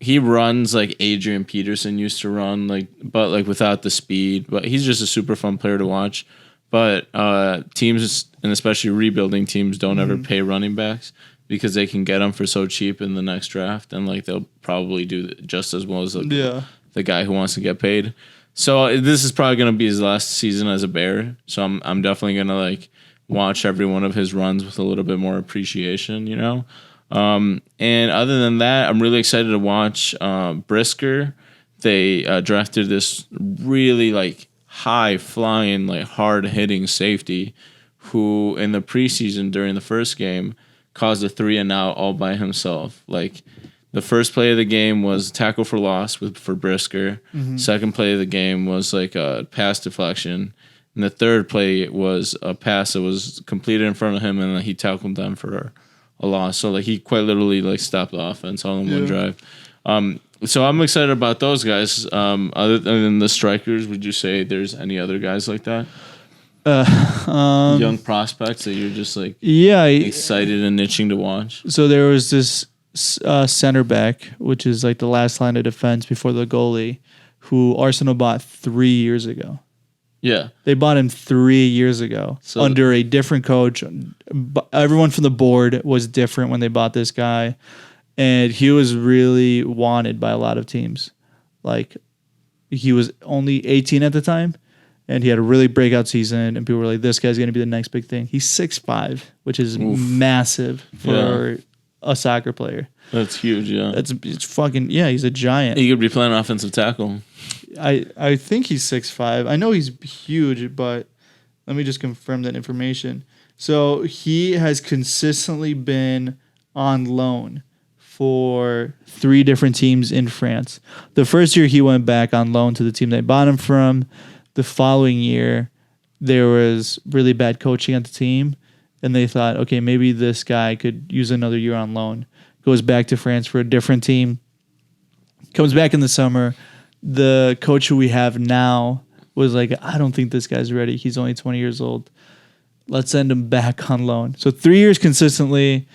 he runs like Adrian Peterson used to run, but without the speed. But he's just a super fun player to watch. But teams, and especially rebuilding teams, don't ever pay running backs because they can get them for so cheap in the next draft, and like they'll probably do just as well as the guy who wants to get paid. So this is probably going to be his last season as a Bear. So I'm definitely going to like watch every one of his runs with a little bit more appreciation, you know. And other than that, I'm really excited to watch Brisker. They drafted this really like high flying, like hard hitting safety who in the preseason during the first game caused a 3-and-out all by himself. Like the first play of the game was tackle for loss for Brisker. Second play of the game was like a pass deflection. And the third play was a pass that was completed in front of him, and he tackled them for a loss. So like he quite literally like stopped the offense all in one drive. So I'm excited about those guys. Other than the strikers, would you say there's any other guys like that? Young prospects that you're just like excited and itching to watch? So there was this center back, which is like the last line of defense before the goalie, who Arsenal bought 3 years ago. Yeah. They bought him 3 years ago under a different coach. Everyone from the board was different when they bought this guy. And he was really wanted by a lot of teams. Like, he was only 18 at the time, and he had a really breakout season, and people were like, this guy's going to be the next big thing. He's 6'5", which is massive for a soccer player. That's huge, yeah. It's fucking, he's a giant. He could be playing offensive tackle. I think he's 6'5". I know he's huge, but let me just confirm that information. So he has consistently been on loan for 3 different teams in France. The first year he went back on loan to the team they bought him from. The following year, there was really bad coaching at the team, and they thought, okay, maybe this guy could use another year on loan. Goes back to France for a different team. Comes back in the summer. The coach who we have now was like, I don't think this guy's ready. He's only 20 years old. Let's send him back on loan. So 3 years consistently.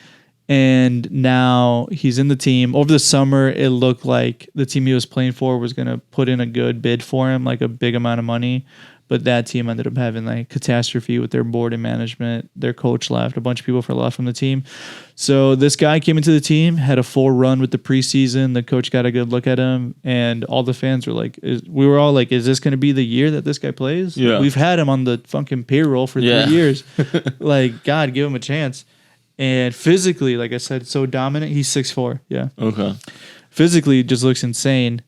And now he's in the team. Over the summer, it looked like the team he was playing for was going to put in a good bid for him, like a big amount of money. But that team ended up having like catastrophe with their board and management. Their coach left. A bunch of people left from the team. So this guy came into the team, had a full run with the preseason. The coach got a good look at him. And all the fans were like, we were all like, is this going to be the year that this guy plays? Yeah. We've had him on the fucking payroll for 3 years. Like, God, give him a chance. And physically, like I said, so dominant. He's 6'4". Yeah. Okay. Physically, just looks insane.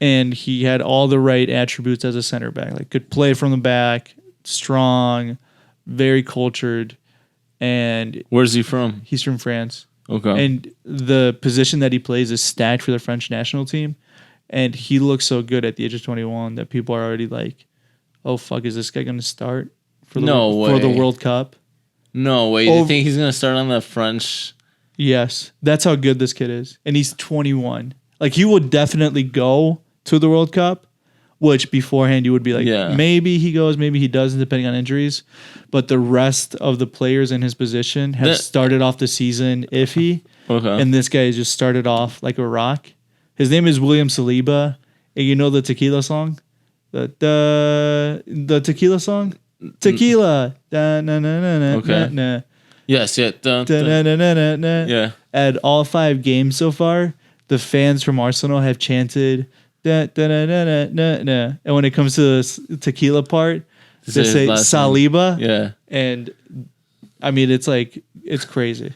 And he had all the right attributes as a center back. Like, could play from the back, strong, very cultured. And where's he from? He's from France. Okay. And the position that he plays is stacked for the French national team. And he looks so good at the age of 21 that people are already like, oh, fuck, is this guy going to start for the World Cup? No way. Do you think he's going to start on the French? Yes. That's how good this kid is. And he's 21. Like, he will definitely go to the World Cup which beforehand you would be like, Yeah. maybe he goes, maybe he doesn't, depending on injuries. But the rest of the players in his position have started off the season iffy. Okay. And this guy just started off like a rock. His name is William Saliba. And you know the tequila song? The tequila song? Tequila. Da, na, na, na, na, Okay. na, na. Yes, yeah. Da, na, na, na, na, na. Yeah. At all 5 games so far, the fans from Arsenal have chanted da, da, na, na, na, na, na. And when it comes to the tequila part, they say Saliba. Yeah. And I mean, it's like, it's crazy.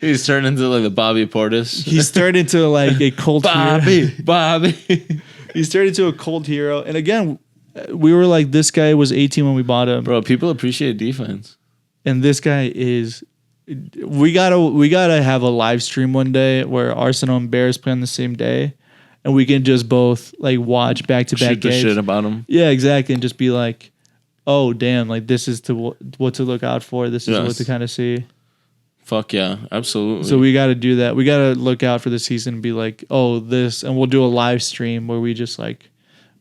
He's turned into like the Bobby Portis. He's turned into like a cult hero. Bobby. He's turned into a cult hero. And again, we were like, this guy was 18 when we bought him. Bro, people appreciate defense. And this guy is, we gotta have a live stream one day where Arsenal and Bears play on the same day, and we can just both like watch back to back Shoot the games. shit about him. Yeah, exactly, and just be like, oh damn, like this is what to look out for. This is what to kind of see. Fuck yeah, absolutely. So we got to do that. We got to look out for the season and be like, oh this, and we'll do a live stream where we just like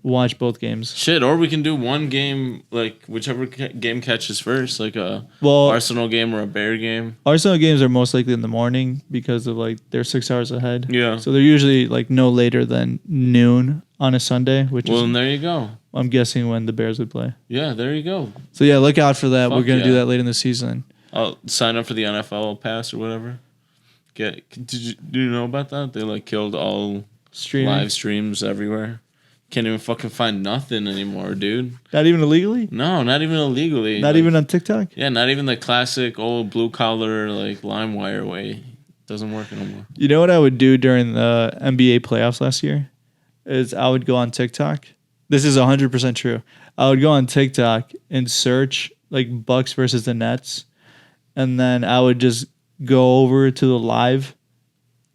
watch both games. Shit, or we can do one game, like whichever game catches first, like a Arsenal game or a Bear game. Arsenal games are most likely in the morning because of like they're 6 hours ahead. Yeah. So they're usually like no later than noon on a Sunday, which is, and there you go. I'm guessing when the Bears would play. Yeah, there you go. So yeah, look out for that. Fuck We're gonna yeah. do that late in the season. I'll sign up for the NFL pass or whatever. Do you know about that? They like killed all live streams everywhere. Can't even fucking find nothing anymore, dude. Not even illegally? No, not even illegally. Not even on TikTok? Yeah, not even the classic old blue collar like LimeWire way. Doesn't work anymore. You know what I would do during the NBA playoffs last year? Is I would go on TikTok. This is 100% true. I would go on TikTok and search like Bucks versus the Nets, and then I would just go over to the live,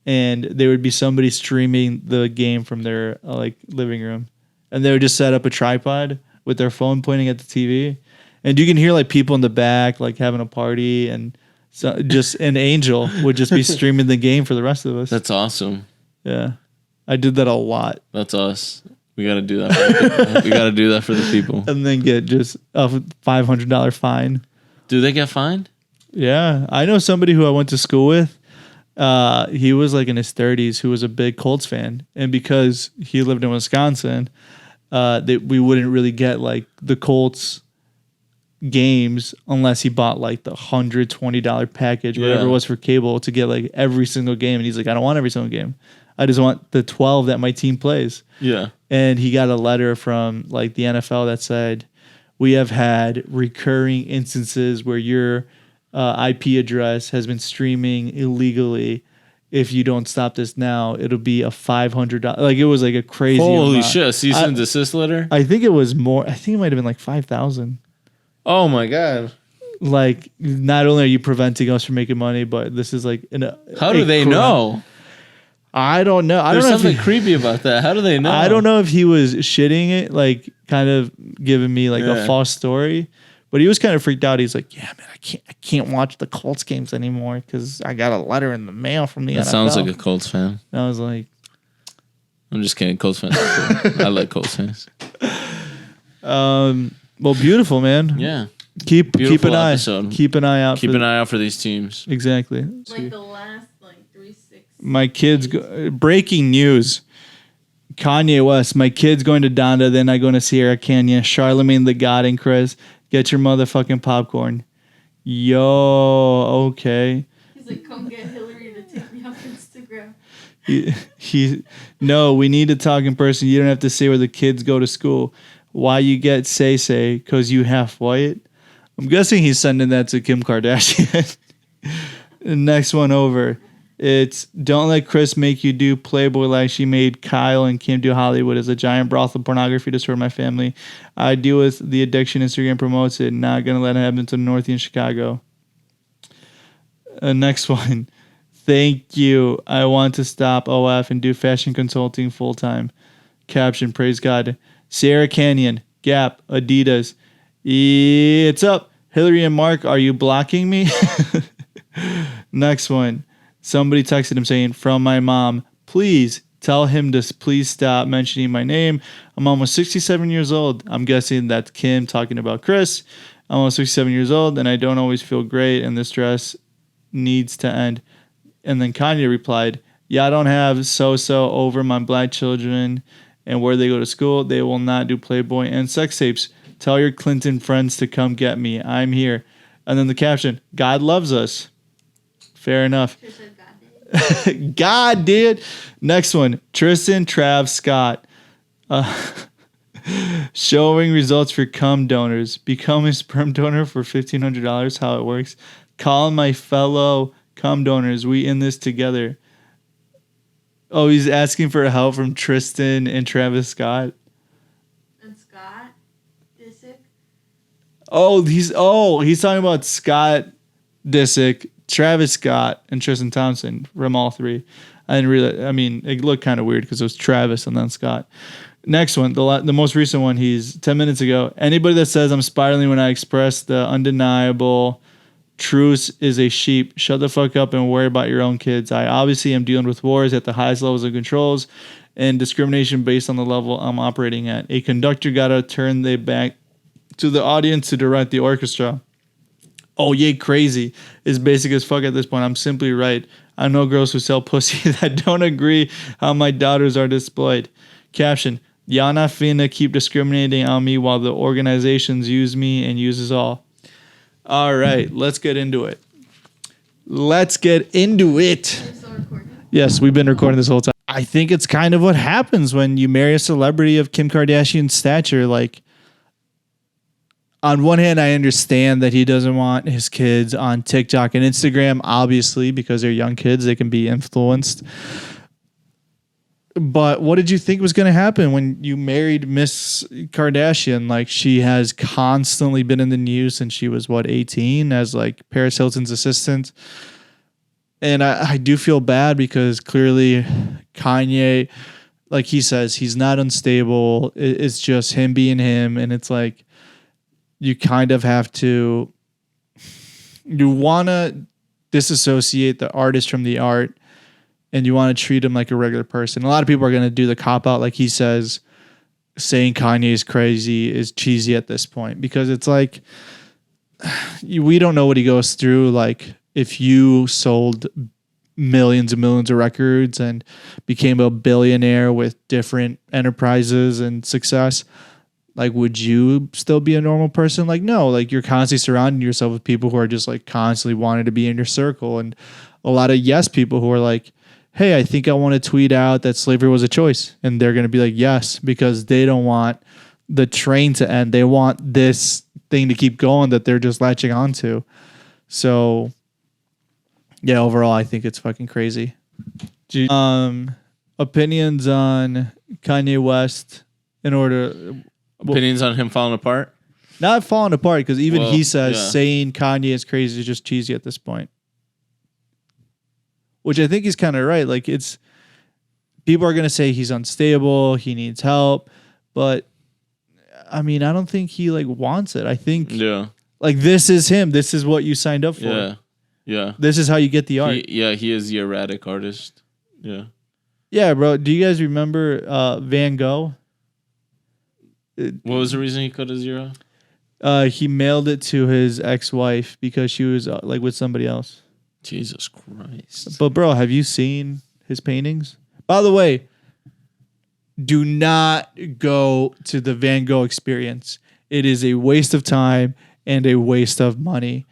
and there would be somebody streaming the game from their like living room, and they would just set up a tripod with their phone pointing at the TV, and you can hear like people in the back like having a party, and so just an angel would just be streaming the game for the rest of us. That's awesome. Yeah, I did that a lot. That's us. We got to do that. For the people. We got to do that for the people. And then get just a $500 fine. Do they get fined? Yeah, I know somebody who I went to school with. He was like in his 30s who was a big Colts fan, and because he lived in Wisconsin, we wouldn't really get like the Colts games unless he bought like the $120 package, whatever it was for cable, to get like every single game. And he's like, I don't want every single game. I just want the 12 that my team plays. Yeah. And he got a letter from like the NFL that said, we have had recurring instances where your IP address has been streaming illegally. If you don't stop this now, it'll be a $500. Like it was like a crazy. Holy amount. shit! A cease and desist letter. I think it was more. I think it might have been like 5,000. Oh my god! Like, not only are you preventing us from making money, but this is like how do they know? I don't know. There's something creepy about that. How do they know? I don't know if he was shitting it, like kind of giving me like a false story, but he was kind of freaked out. He's like, "Yeah, man, I can't watch the Colts games anymore because I got a letter in the mail from the NFL." That sounds like a Colts fan. And I was like, I'm just kidding. Colts fans. I like Colts fans. Well, beautiful, man. Yeah. Keep an eye. Episode. Keep an eye out. Keep an eye out for these teams. Exactly. Like the last 3-6. My kids. Breaking news. Kanye West. My kids going to Donda. Then I going to Sierra Canyon. Charlemagne the God and Chris. Get your motherfucking popcorn. Yo. Okay. He's like, come get Hillary to take me off Instagram. No, we need to talk in person. You don't have to say where the kids go to school. Why you get say because you half white. I'm guessing he's sending that to Kim Kardashian. Next one over. It's don't let Chris make you do Playboy like she made Kyle and Kim do Hollywood as a giant brothel pornography destroyed my family. I deal with the addiction Instagram promotes it. Not going to let it happen to the Northeast Chicago. Next one. Thank you. I want to stop OF and do fashion consulting full time. Caption, praise God. Sierra Canyon, Gap, Adidas. It's up. Hillary and Mark, are you blocking me? Next one. Somebody texted him saying, from my mom, please Tell him to please stop mentioning my name. I'm almost 67 years old. I'm guessing that's Kim talking about Chris. I'm almost 67 years old, and I don't always feel great, and this stress needs to end. And then Kanye replied, yeah, I don't have so-so over my black children and where they go to school. They will not do Playboy and sex tapes. Tell your Clinton friends to come get me. I'm here. And then the caption, God loves us. Fair enough. God did. Next one, Tristan Trav Scott. Showing results for cum donors. Become a sperm donor for $1,500. How it works. Call my fellow cum donors. We in this together. Oh, he's asking for help from Tristan and Travis Scott. And Scott Disick. He's talking about Scott Disick, Travis Scott, and Tristan Thompson from all three. It looked kind of weird because it was Travis and then Scott. Next one, the most recent one, he's 10 minutes ago. Anybody that says I'm spiraling when I express the undeniable truth is a sheep. Shut the fuck up and worry about your own kids. I obviously am dealing with wars at the highest levels of controls and discrimination based on the level I'm operating at. A conductor gotta turn their back to the audience to direct the orchestra. Oh, yay, crazy is basic as fuck at this point. I'm simply right. I know girls who sell pussy that don't agree how my daughters are displayed. Caption, y'all not finna keep discriminating on me while the organizations use me and uses all. All right, let's get into it. Yes, we've been recording this whole time. I think it's kind of what happens when you marry a celebrity of Kim Kardashian's stature. Like, on one hand, I understand that he doesn't want his kids on TikTok and Instagram, obviously, because they're young kids. They can be influenced. But what did you think was going to happen when you married Miss Kardashian? Like, she has constantly been in the news since she was, 18, as like Paris Hilton's assistant. And I do feel bad because clearly Kanye, like he says, he's not unstable. It's just him being him. And it's like, you kind of have to, you want to disassociate the artist from the art. And you want to treat him like a regular person. A lot of people are going to do the cop-out, like he says, saying Kanye is crazy is cheesy at this point. Because it's like, we don't know what he goes through. Like, if you sold millions and millions of records and became a billionaire with different enterprises and success, like, would you still be a normal person? Like, no. Like, you're constantly surrounding yourself with people who are just, like, constantly wanting to be in your circle. And a lot of yes people who are like, hey, I think I want to tweet out that slavery was a choice. And they're going to be like, yes, because they don't want the train to end. They want this thing to keep going that they're just latching onto. So, yeah, overall, I think it's fucking crazy. Opinions on Kanye West opinions on him falling apart? Not falling apart, because even he says saying Kanye is crazy is just cheesy at this point. Which I think he's kind of right. Like, it's people are going to say he's unstable, he needs help, but I mean, I don't think he like wants it. I think like this is him. This is what you signed up for. Yeah. Yeah. This is how you get the art. He is the erratic artist. Yeah. Yeah, bro. Do you guys remember Van Gogh? What was the reason he cut a zero? He mailed it to his ex-wife because she was like with somebody else. Jesus Christ. But bro, have you seen his paintings? By the way, do not go to the Van Gogh experience. It is a waste of time and a waste of money.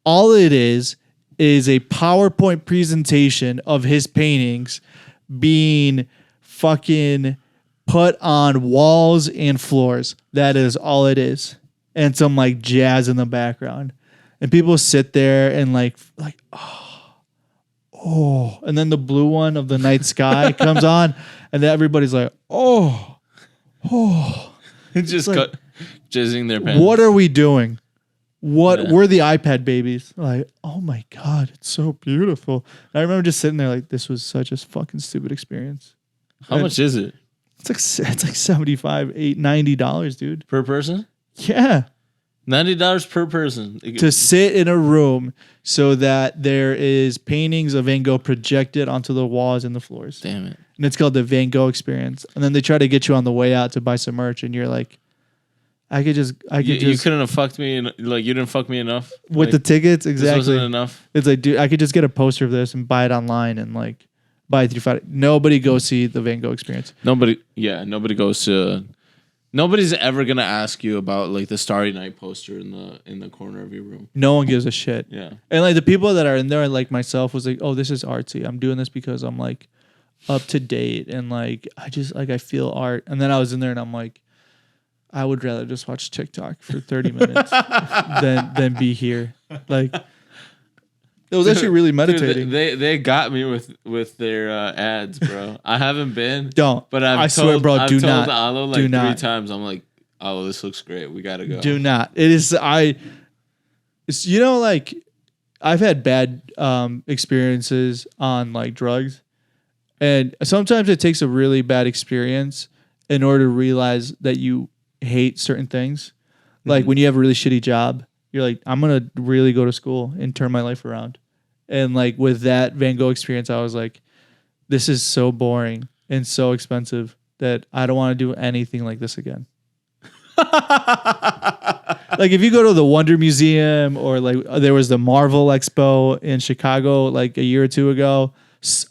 All it is a PowerPoint presentation of his paintings being fucking put on walls and floors. That is all it is. And some like jazz in the background. And people sit there and like, oh, and then the blue one of the night sky comes on, and then everybody's like, oh. It's just like, jizzing their pants. What are we doing? We're the iPad babies. Like, oh my God, it's so beautiful. And I remember just sitting there like, this was such a fucking stupid experience. How much is it? It's like $75, $90, dude. Per person? Yeah. $90 per person. To sit in a room so that there is paintings of Van Gogh projected onto the walls and the floors. Damn it. and it's called the Van Gogh Experience. And then they try to get you on the way out to buy some merch, and you're like, you couldn't have fucked me, like you didn't fuck me enough with the tickets. Exactly, this wasn't enough. It's like, dude, I could just get a poster of this and buy it online and like buy it through Friday. Nobody go see the Van Gogh Experience. Nobody's ever gonna ask you about like the Starry Night poster in the corner of your room. No one gives a shit. Yeah, and like the people that are in there, like myself, was like, oh, this is artsy. I'm doing this because I'm like up to date and like I feel art. And then I was in there and I'm like, I would rather just watch TikTok for 30 minutes than be here. Like, it was actually really meditating. Dude, they got me with their ads, bro. I haven't been. Don't. But I swear, bro, I've do told not. Alo like do 3 not. times. I'm like, oh, this looks great. We gotta go. Do not. It is. It's, you know, like I've had bad experiences on like drugs, and sometimes it takes a really bad experience in order to realize that you hate certain things. Like when you have a really shitty job, you're like, I'm gonna really go to school and turn my life around. And like with that Van Gogh experience, I was like, this is so boring and so expensive that I don't want to do anything like this again. Like if you go to the Wonder Museum or like there was the Marvel Expo in Chicago like a year or two ago,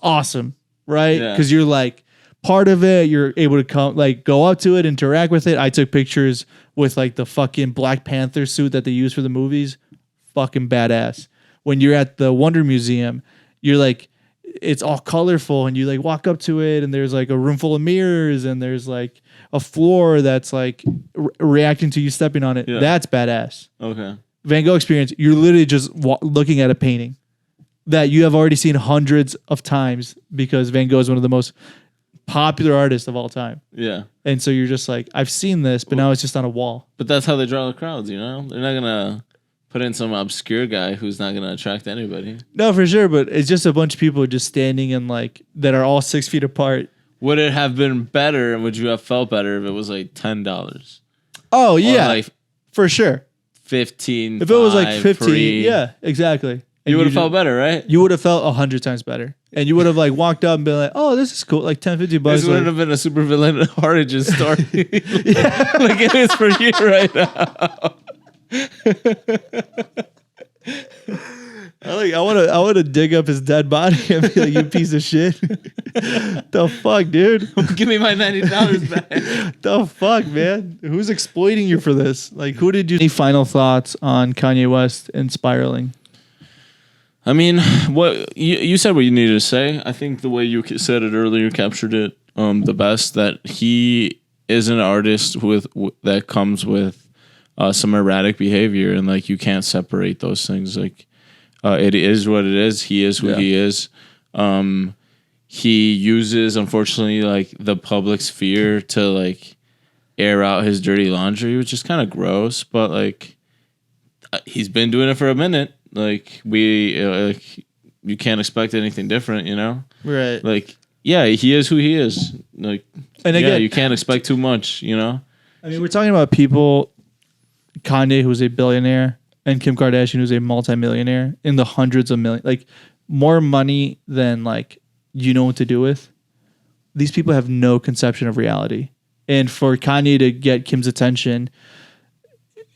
awesome, right? Because you're like part of it, you're able to come like go up to it, interact with it. I took pictures with like the fucking Black Panther suit that they use for the movies, fucking badass. When you're at the Wonder Museum, you're like, it's all colorful and you like walk up to it and there's like a room full of mirrors and there's like a floor that's like reacting to you stepping on it. Yeah. That's badass. Okay. Van Gogh Experience, you're literally just looking at a painting that you have already seen hundreds of times because Van Gogh is one of the most popular artists of all time. Yeah. And so you're just like, I've seen this, but now it's just on a wall. But that's how they draw the crowds, you know? They're not going to put in some obscure guy who's not going to attract anybody. No, for sure. But it's just a bunch of people just standing in like that are all 6 feet apart. Would it have been better and would you have felt better if it was like $10? Oh, yeah. Or like for sure. 15. If it was like 15. Free. Yeah, exactly. And you would have felt better, right? You would have felt 100 times better. And you would have like walked up and been like, oh, this is cool. Like $10, $50. This wouldn't have been a super villain origin story. Like it is for you right now. I want to dig up his dead body and be like, you piece of shit. The fuck, dude? Give me my $90 back. The fuck, man? Who's exploiting you for this? Like, who did you? Any final thoughts on Kanye West and spiraling? I mean, what you said what you needed to say. I think the way you said it earlier captured it the best. That he is an artist that comes with some erratic behavior, and like you can't separate those things. Like it is what it is. He is who he is. He uses, unfortunately, like the public sphere to like air out his dirty laundry, which is kind of gross. But like he's been doing it for a minute. Like you can't expect anything different, you know? Right. Like, yeah, he is who he is. Like, and again, you can't expect too much, you know? I mean, we're talking about people, Kanye, who's a billionaire, and Kim Kardashian, who's a multimillionaire, in the hundreds of millions, like more money than like you know what to do with. These people have no conception of reality. And for Kanye to get Kim's attention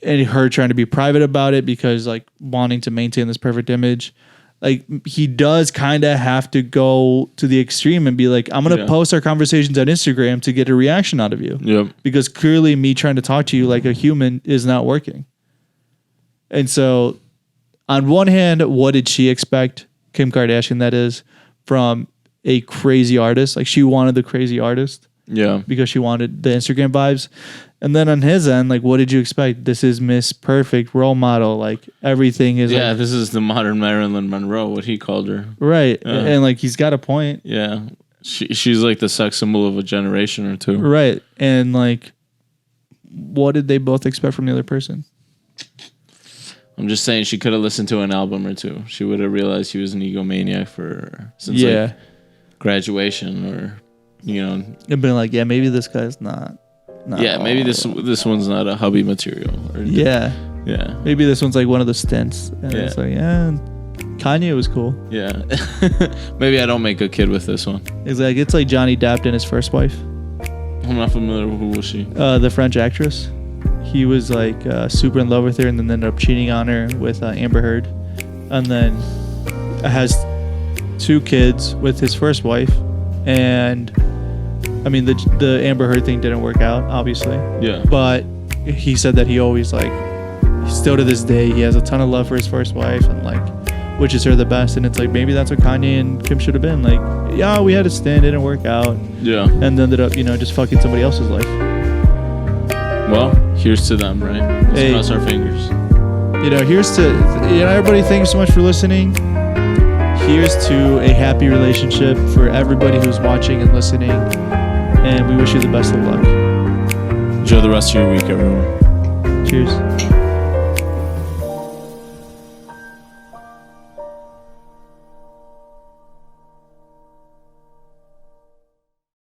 and her trying to be private about it because like wanting to maintain this perfect image, like he does kind of have to go to the extreme and be like, I'm going to post our conversations on Instagram to get a reaction out of you. Yep. Because clearly me trying to talk to you like a human is not working. And so on one hand, what did she expect, Kim Kardashian that is, from a crazy artist? Like she wanted the crazy artist. Yeah. Because she wanted the Instagram vibes. And then on his end, like, what did you expect? This is Miss Perfect role model. Like, everything is... Yeah, like, this is the modern Marilyn Monroe, what he called her. Right. And, like, he's got a point. Yeah. She's, like, the sex symbol of a generation or two. Right. And, like, what did they both expect from the other person? I'm just saying she could have listened to an album or two. She would have realized he was an egomaniac since, like, graduation or, you know... It'd been like, yeah, maybe this guy's not maybe this one's not a hubby material. Or yeah. Maybe this one's like one of the stints. And it's like, Kanye was cool. Yeah. Maybe I don't make a kid with this one. Exactly. It's like Johnny Depp and his first wife. I'm not familiar with who was she. The French actress. He was like super in love with her and then ended up cheating on her with Amber Heard. And then has 2 kids with his first wife. And I mean, the Amber Heard thing didn't work out, obviously. Yeah. But he said that he always like, still to this day, he has a ton of love for his first wife and like wishes her the best. And it's like, maybe that's what Kanye and Kim should have been. Like, yeah, we had a stint, it didn't work out. Yeah. And ended up, just fucking somebody else's life. Well, here's to them, right? Let's cross our fingers. Here's to, everybody, thanks so much for listening. Here's to a happy relationship for everybody who's watching and listening. And we wish you the best of luck. Enjoy the rest of your week, everyone. Cheers.